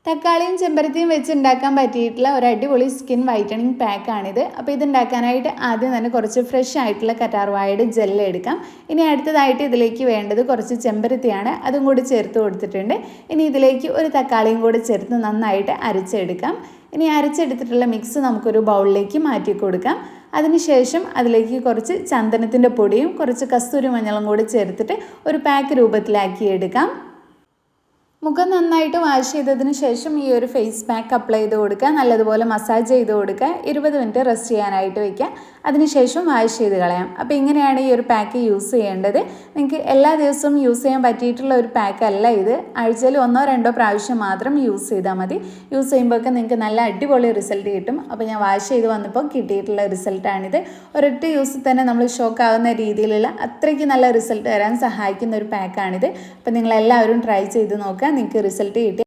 തക്കാളിയും ചെമ്പരത്തിയും വെച്ച് ഉണ്ടാക്കാൻ പറ്റിയിട്ടുള്ള ഒരു അടിപൊളി സ്കിൻ വൈറ്റനിങ് പാക്കാണിത്. അപ്പോൾ ഇത് ഉണ്ടാക്കാനായിട്ട് ആദ്യം തന്നെ കുറച്ച് ഫ്രഷ് ആയിട്ടുള്ള കറ്റാർവാഴയുടെ ജെല്ല് എടുക്കാം. ഇനി അടുത്തതായിട്ട് ഇതിലേക്ക് വേണ്ടത് കുറച്ച് ചെമ്പരത്തിയാണ്, അതും കൂടി ചേർത്ത് കൊടുത്തിട്ടുണ്ട്. ഇനി ഇതിലേക്ക് ഒരു തക്കാളിയും കൂടി ചേർത്ത് നന്നായിട്ട് അരച്ചെടുക്കാം. ഇനി അരച്ചെടുത്തിട്ടുള്ള മിക്സ് നമുക്കൊരു ബൗളിലേക്ക് മാറ്റി കൊടുക്കാം. അതിനുശേഷം അതിലേക്ക് കുറച്ച് ചന്ദനത്തിൻ്റെ പൊടിയും കുറച്ച് കസ്തൂരി മഞ്ഞളും കൂടി ചേർത്തിട്ട് ഒരു പാക്ക് രൂപത്തിലാക്കി എടുക്കാം. മുഖം നന്നായിട്ട് വാഷ് ചെയ്തതിന് ശേഷം ഈ ഒരു ഫേസ് പാക്ക് അപ്ലൈ ചെയ്ത് കൊടുക്കുക. നല്ലതുപോലെ മസാജ് ചെയ്ത് കൊടുക്കുക. 20 മിനിറ്റ് റെസ്റ്റ് ചെയ്യാനായിട്ട് വയ്ക്കുക. അതിനുശേഷം വാഷ് ചെയ്ത് കളയാം. അപ്പോൾ ഇങ്ങനെയാണ് ഈ ഒരു പാക്ക് യൂസ് ചെയ്യേണ്ടത്. നിങ്ങൾക്ക് എല്ലാ ദിവസവും യൂസ് ചെയ്യാൻ പറ്റിയിട്ടുള്ള ഒരു പാക്കല്ല ഇത്. ആഴ്ചയിൽ 1-2 പ്രാവശ്യം മാത്രം യൂസ് ചെയ്താൽ മതി. യൂസ് ചെയ്യുമ്പോഴൊക്കെ നിങ്ങൾക്ക് നല്ല അടിപൊളി റിസൾട്ട് കിട്ടും. അപ്പോൾ ഞാൻ വാഷ് ചെയ്ത് വന്നപ്പോൾ കിട്ടിയിട്ടുള്ള റിസൾട്ടാണിത്. ഒരൊറ്റ യൂസിൽ തന്നെ നമ്മൾ ഷോക്ക് ആകുന്ന രീതിയിലുള്ള അത്രയ്ക്ക് നല്ല റിസൾട്ട് വരാൻ സഹായിക്കുന്ന ഒരു പാക്കാണിത്. അപ്പോൾ നിങ്ങളെല്ലാവരും ട്രൈ ചെയ്ത് നോക്കുക. നിങ്ങൾക്ക് റിസൾട്ട് കിട്ടി.